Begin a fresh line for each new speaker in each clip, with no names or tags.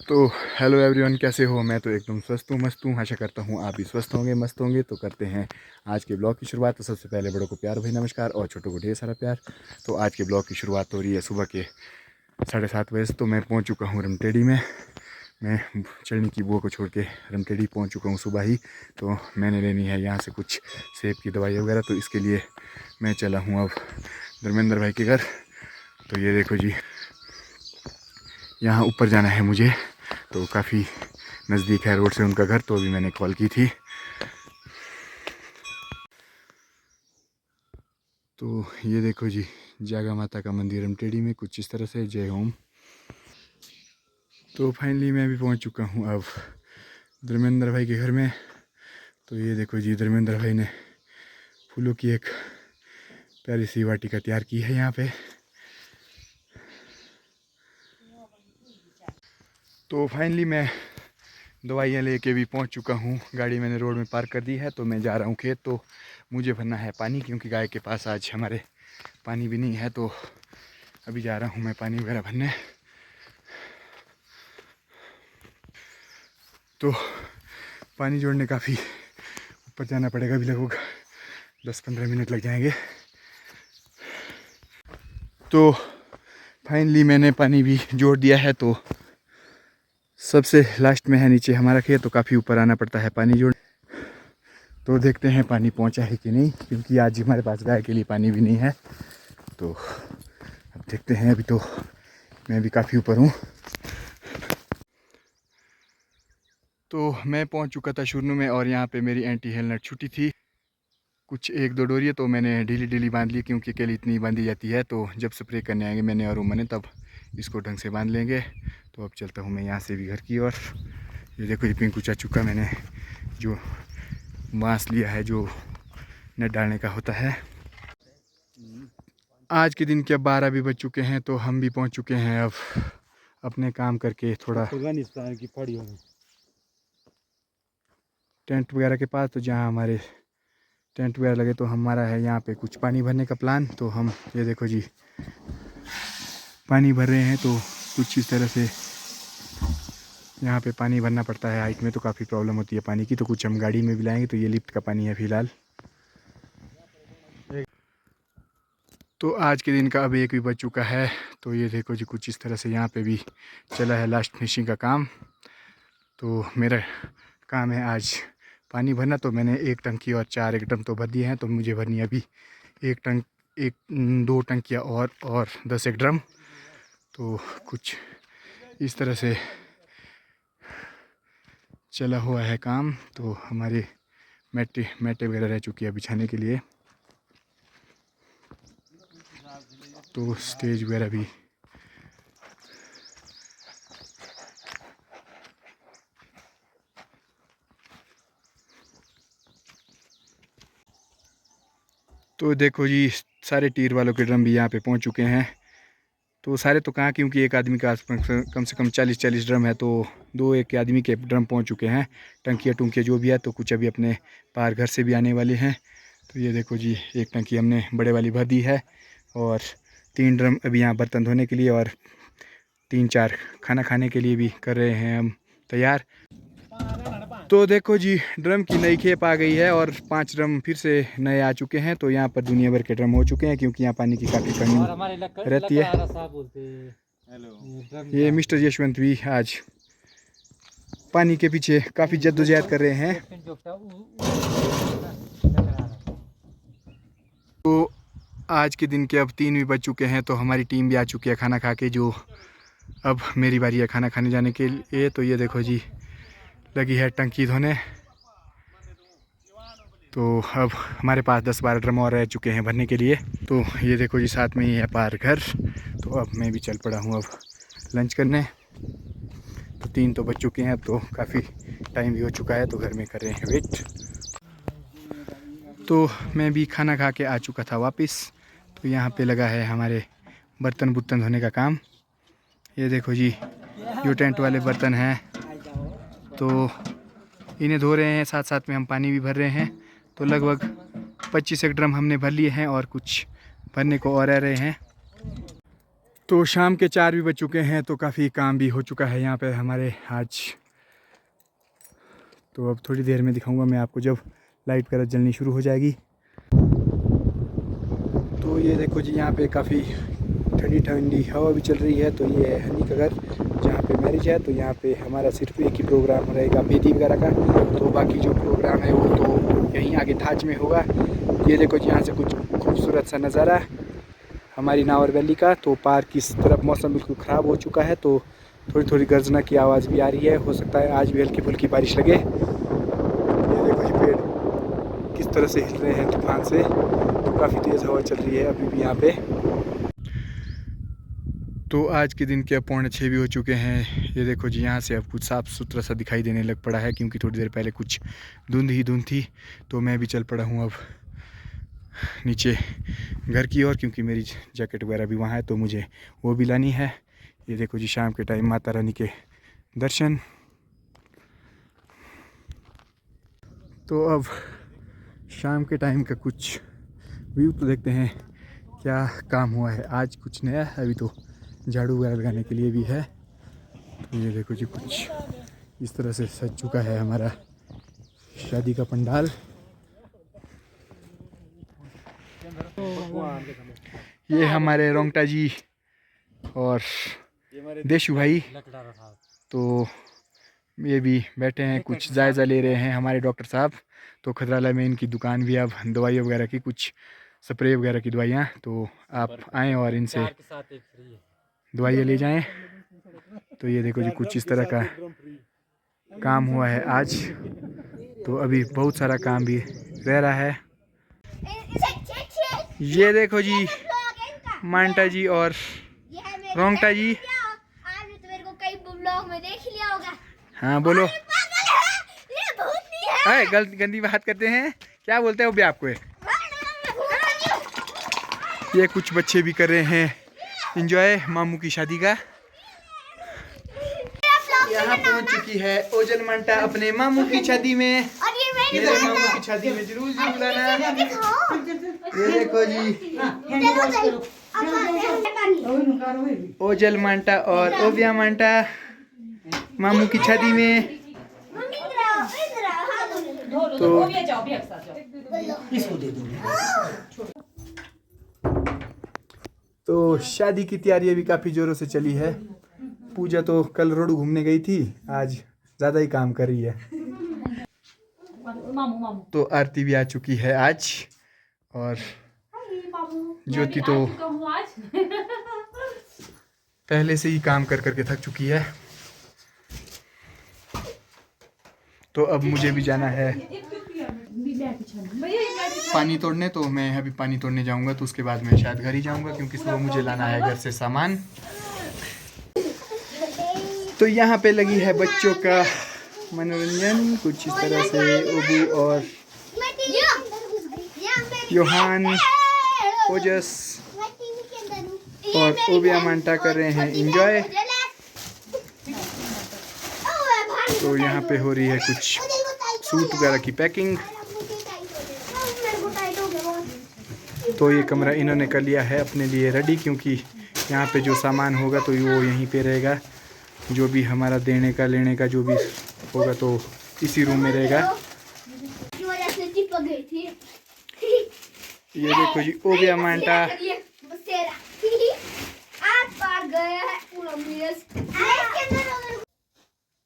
तो hello everyone, कैसे हो। मैं तो एकदम स्वस्थ हूँ, मस्त हूँ। आशा करता हूँ आप भी स्वस्थ होंगे, मस्त होंगे। तो करते हैं आज के ब्लॉग की शुरुआत। तो सबसे पहले बड़ों को प्यार भाई नमस्कार, और छोटों को ढेर सारा प्यार। तो आज के ब्लॉग की शुरुआत हो रही है सुबह के 7:30 बजे से। तो मैं पहुँच चुका हूँ रमटेड़ी में। मैं चलनी की बुआ को छोड़ के रमटेड़ी पहुँच चुका हूँ सुबह ही। तो मैंने लेनी है यहाँ से कुछ सेब की दवाई वगैरह, तो इसके लिए मैं चला हूँ अब धर्मेंद्र भाई के घर। तो ये देखो जी, यहाँ ऊपर जाना है मुझे, तो काफ़ी नज़दीक है रोड से उनका घर। तो अभी मैंने कॉल की थी। तो ये देखो जी, जागा माता का मंदिर रमटेड़ी में कुछ इस तरह से। जय ओम। तो फाइनली मैं भी पहुंच चुका हूं अब धर्मेंद्र भाई के घर में। तो ये देखो जी, धर्मेंद्र भाई ने फूलों की एक प्यारी सी वाटिका तैयार की है यहाँ पे। तो फाइनली मैं दवाइयाँ लेके भी पहुँच चुका हूँ। गाड़ी मैंने रोड में पार्क कर दी है। तो मैं जा रहा हूँ खेत। तो मुझे भरना है पानी, क्योंकि गाय के पास आज हमारे पानी भी नहीं है। तो अभी जा रहा हूँ मैं पानी वगैरह भरने। तो पानी जोड़ने काफ़ी ऊपर जाना पड़ेगा, अभी लगभग 10-15 मिनट लग जाएंगे। तो फाइनली मैंने पानी भी जोड़ दिया है। तो सबसे लास्ट में है नीचे हमारा खेत, तो काफ़ी ऊपर आना पड़ता है पानी जोड़। तो देखते हैं पानी पहुंचा है कि नहीं, क्योंकि आज हमारे पास गाय के लिए पानी भी नहीं है। तो अब देखते हैं। अभी तो मैं भी काफ़ी ऊपर हूँ। तो मैं पहुंच चुका था शुरू में, और यहाँ पे मेरी एंटी हेलनेट छुट्टी थी। कुछ 1-2 डोरियाँ तो मैंने ढीली ढीली बांध ली, क्योंकि केली इतनी बांधी जाती है। तो जब स्प्रे करने आएंगे मैंने और उमन ने, तब इसको ढंग से बांध लेंगे। तो अब चलता हूँ मैं यहाँ से भी घर की ओर। ये देखो, ये पिंकू चाचू का मैंने जो बांस लिया है, जो नेट डालने का होता है। आज के दिन के अब 12 भी बज चुके हैं। तो हम भी पहुँच चुके हैं अब अपने काम करके थोड़ा टेंट वगैरह के पास। तो जहाँ हमारे टेंट वगैरह लगे, तो हमारा है यहाँ पे कुछ पानी भरने का प्लान। तो हम ये देखो जी, पानी भर रहे हैं। तो कुछ इस तरह से यहाँ पे पानी भरना पड़ता है। हाइट में तो काफ़ी प्रॉब्लम होती है पानी की। तो कुछ हम गाड़ी में भी लाएंगे। तो ये लिफ्ट का पानी है फ़िलहाल। तो आज के दिन का अब 1 भी बज चुका है। तो ये देखो जी, कुछ इस तरह से यहाँ पे भी चला है लास्ट फिनिशिंग का काम। तो मेरा काम है आज पानी भरना। तो मैंने 1 टंकी और 4 एक ड्रम तो भर दिए हैं। तो मुझे भरनी है अभी 2 टंकियाँ और 10 एक ड्रम। तो कुछ इस तरह से चला हुआ है काम। तो हमारे मैटे वगैरह रह चुकी है बिछाने के लिए। तो स्टेज वगैरह भी तो देखो जी, सारे टीर वालों के ड्रम भी यहाँ पे पहुँच चुके हैं। तो सारे तो कहाँ, क्योंकि एक आदमी का कम से कम 40-40 ड्रम है। तो 2 एक आदमी के ड्रम पहुँच चुके हैं। टंकियाँ टुंकियाँ जो भी है, तो कुछ अभी अपने पार घर से भी आने वाले हैं। तो ये देखो जी, 1 टंकी हमने बड़े वाली भर दी है, और 3 ड्रम अभी यहाँ बर्तन धोने के लिए, और 3-4 खाना खाने के लिए भी कर रहे हैं हम तैयार। तो देखो जी, ड्रम की नई खेप आ गई है, और 5 ड्रम फिर से नए आ चुके हैं। तो यहाँ पर दुनिया भर के ड्रम हो चुके हैं, क्योंकि यहाँ पानी की काफ़ी कमी रहती है। ये मिस्टर यशवंत भी आज पानी के पीछे काफ़ी जद्दोजहद कर रहे हैं। तो आज के दिन के अब 3 भी बज चुके हैं। तो हमारी टीम भी आ चुकी है खाना खा के, जो अब मेरी बारी है खाना खाने जाने के लिए। तो ये देखो जी, लगी है टंकी धोने। तो अब हमारे पास 10-12 ड्रम और रह चुके हैं भरने के लिए। तो ये देखो जी, साथ में ही है पार घर। तो अब मैं भी चल पड़ा हूँ अब लंच करने। तो 3 तो बज चुके हैं, अब तो काफ़ी टाइम भी हो चुका है। तो घर में कर रहे हैं वेट। तो मैं भी खाना खा के आ चुका था वापस। तो यहाँ पे लगा है हमारे बर्तन बुर्तन धोने का काम। ये देखो जी, जो टेंट वाले बर्तन हैं, तो इन्हें धो रहे हैं, साथ साथ में हम पानी भी भर रहे हैं। तो लगभग 25 एक ड्रम हमने भर लिए हैं, और कुछ भरने को और रह रहे हैं। तो शाम के 4 भी बज चुके हैं, तो काफ़ी काम भी हो चुका है यहाँ पे हमारे आज। तो अब थोड़ी देर में दिखाऊंगा मैं आपको जब लाइट वगैरह जलनी शुरू हो जाएगी। तो ये देखो जी, यहाँ पे काफ़ी ठंडी ठंडी हवा भी चल रही है। तो ये है हनी का घर जहाँ पे मैरिज है। तो यहाँ पे हमारा सिर्फ एक ही प्रोग्राम रहेगा मेहंदी वगैरह का, तो बाकी जो प्रोग्राम है वो तो यहीं आगे थाच में होगा। ये देखो जी, यहाँ से कुछ खूबसूरत सा नज़ारा हमारी नावर वैली का। तो पार्क की तरफ मौसम बिल्कुल ख़राब हो चुका है, तो थोड़ी थोड़ी गर्जना की आवाज़ भी आ रही है। हो सकता है आज भी हल्की फुल्की बारिश लगे। ये देखो जी, पेड़ किस तरह से हिल रहे हैं तूफान से। तो काफ़ी तेज़ हवा चल रही है अभी भी यहाँ पे। तो आज के दिन के अब 5:45 भी हो चुके हैं। ये देखो जी, यहाँ से अब कुछ साफ़ सुथरा सा दिखाई देने लग पड़ा है, क्योंकि थोड़ी देर पहले कुछ धुंध ही धुंध थी। तो मैं भी चल पड़ा हूँ अब नीचे घर की ओर, क्योंकि मेरी जैकेट वगैरह भी वहाँ है, तो मुझे वो भी लानी है। ये देखो जी, शाम के टाइम माता रानी के दर्शन। तो अब शाम के टाइम का कुछ व्यू तो देखते हैं क्या काम हुआ है आज। कुछ नया है, अभी तो झाड़ू वगैरह लगाने के लिए भी है। तो ये देखो जी, कुछ इस तरह से सज चुका है हमारा शादी का पंडाल। ये हमारे रोंगटा जी और देशु भाई, तो ये भी बैठे हैं, कुछ जायज़ा ले रहे हैं हमारे डॉक्टर साहब। तो खतरालय में इनकी दुकान भी, अब दवाइयाँ वगैरह की, कुछ स्प्रे वगैरह की दवाइयाँ। तो आप आएँ और इनसे दवाइयाँ ले जाएं। तो ये देखो जी, कुछ इस तरह का काम हुआ है आज। तो अभी बहुत सारा काम भी रह रहा है। ये देखो जी, मांटा जी और रोंगटा जी। हाँ बोलो। अरे गंदी बात करते हैं, क्या बोलते हैं वो भी आपको। ये कुछ बच्चे भी कर रहे हैं एंजॉय मामू की शादी का। यहाँ पहुँच चुकी है ओजन मंटा अपने मामू की शादी में। मेरे मामू की शादी में जरूर बुलाना। ये देखो जी, ओजल मांटा और ओविया मांटा मामू की शादी में। तो शादी की तैयारी अभी काफ़ी ज़ोरों से चली है। पूजा तो कल रोड घूमने गई थी, आज ज़्यादा ही काम कर रही है। तो आरती भी आ चुकी है आज, और ज्योति तो पहले से ही काम कर करके थक चुकी है। तो अब मुझे भी जाना है पानी तोड़ने। तो मैं अभी पानी तोड़ने जाऊंगा, तो उसके बाद मैं शायद घर ही जाऊंगा, क्योंकि सुबह मुझे लाना है घर से सामान। तो यहाँ पे लगी है बच्चों का मनोरंजन कुछ इस तरह से। ओबू और योहान, ओजस और ओबिया मांटा कर रहे हैं एंजॉय। तो यहाँ पे हो रही है कुछ सूट वगैरह की पैकिंग। तो ये कमरा इन्होंने कर लिया है अपने लिए रेडी, क्योंकि यहाँ पे जो सामान होगा तो वो यहीं पे रहेगा। जो भी हमारा देने का लेने का जो भी होगा तो इसी रूम में रहेगा। ये देखो जी, ओबिया मांटा।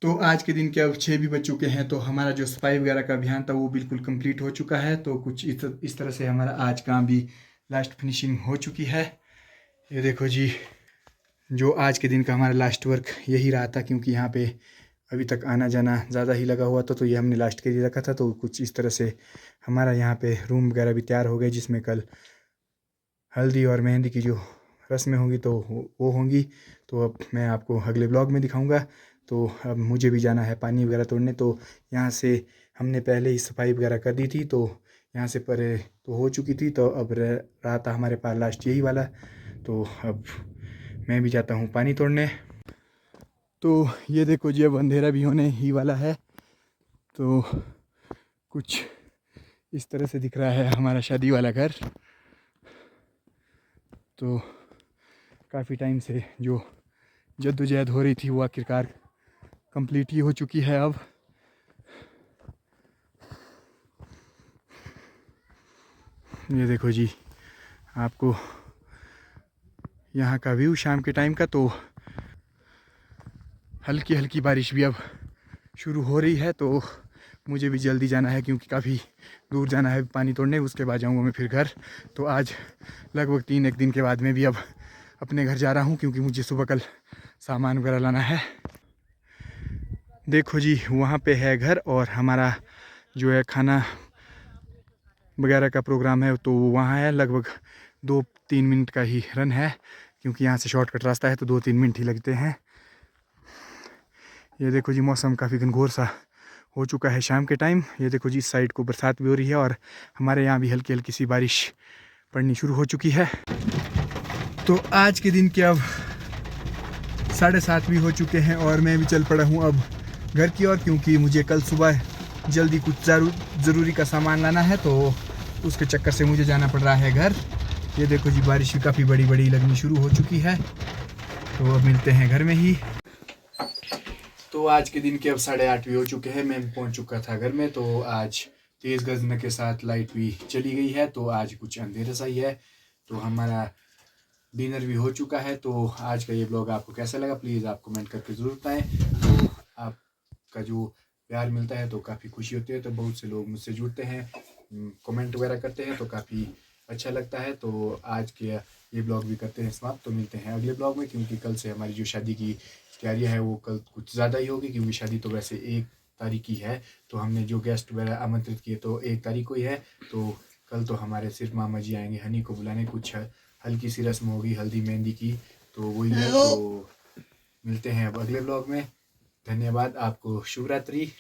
तो आज के दिन के अब 6 भी बज चुके हैं। तो हमारा जो सफाई वगैरह का अभियान था वो बिल्कुल कंप्लीट हो चुका है। तो कुछ इस तरह से हमारा आज काम भी लास्ट फिनिशिंग हो चुकी है। ये देखो जी, जो आज के दिन का हमारा लास्ट वर्क यही रहा था, क्योंकि यहाँ पे अभी तक आना जाना ज़्यादा ही लगा हुआ था। तो ये हमने लास्ट के लिए रखा था। तो कुछ इस तरह से हमारा यहाँ पे रूम वगैरह भी तैयार हो गए, जिसमें कल हल्दी और मेहंदी की जो रस्में होंगी तो वो होंगी। तो अब मैं आपको अगले ब्लॉग में दिखाऊंगा। तो अब मुझे भी जाना है पानी वगैरह तोड़ने। तो यहाँ से हमने पहले ही सफाई वगैरह कर दी थी, तो यहाँ से परे तो हो चुकी थी। तो अब रहा था हमारे पास लास्ट यही वाला। तो अब मैं भी जाता हूँ पानी तोड़ने। तो ये देखो जी, अब अंधेरा भी होने ही वाला है। तो कुछ इस तरह से दिख रहा है हमारा शादी वाला घर। तो काफ़ी टाइम से जो जद्दोजहद हो रही थी वो आखिरकार कंप्लीट ही हो चुकी है अब। ये देखो जी, आपको यहाँ का व्यू शाम के टाइम का। तो हल्की हल्की बारिश भी अब शुरू हो रही है, तो मुझे भी जल्दी जाना है क्योंकि काफ़ी दूर जाना है पानी तोड़ने, उसके बाद जाऊँगा मैं फिर घर। तो आज लगभग 3 दिन के बाद मैं भी अब अपने घर जा रहा हूँ क्योंकि मुझे सुबह कल सामान वगैरह लाना है। देखो जी, वहाँ पे है घर और हमारा जो है खाना वगैरह का प्रोग्राम है तो वहाँ है। लगभग 2-3 मिनट का ही रन है क्योंकि यहाँ से शॉर्टकट रास्ता है, तो 2-3 मिनट ही लगते हैं। ये देखो जी, मौसम काफ़ी घनघोर सा हो चुका है शाम के टाइम। ये देखो जी, इस साइड को बरसात भी हो रही है और हमारे यहाँ भी हल्की हल्की सी बारिश पड़नी शुरू हो चुकी है। तो आज के दिन के अब 7:30 भी हो चुके हैं और मैं भी चल पड़ा हूँ अब घर की ओर, क्योंकि मुझे कल सुबह जल्दी कुछ ज़रूरी का सामान लाना है, तो उसके चक्कर से मुझे जाना पड़ रहा है घर। ये देखो जी, बारिश भी काफ़ी बड़ी बड़ी लगनी शुरू हो चुकी है, तो अब मिलते हैं घर में ही। तो आज के दिन के अब 8:30 भी हो चुके हैं, मैं पहुंच चुका था घर में। तो आज तेज़ गर्जन के साथ लाइट भी चली गई है, तो आज कुछ अंधेरा सा ही है। तो हमारा डिनर भी हो चुका है। तो आज का ये ब्लॉग आपको कैसा लगा प्लीज़ आप कमेंट करके ज़रूर बताएं। तो आपका जो प्यार मिलता है तो काफ़ी खुशी होती है, तो बहुत से लोग मुझसे जुड़ते हैं, कमेंट वगैरह करते हैं, तो काफ़ी अच्छा लगता है। तो आज के ये ब्लॉग भी करते हैं समाप्त। तो मिलते हैं अगले ब्लॉग में, क्योंकि कल से हमारी जो शादी की तैयारियां है वो कल कुछ ज़्यादा ही होगी, क्योंकि शादी तो वैसे 1 तारीख की है, तो हमने जो गेस्ट वगैरह आमंत्रित किए तो 1 तारीख को ही है। तो कल तो हमारे सिर्फ मामा जी आएंगे हनी को बुलाने, कुछ हल्की सी रस्म होगी हल्दी मेहंदी की, तो वही है। तो मिलते हैं अब अगले ब्लॉग में। धन्यवाद, आपको शुभ रात्रि।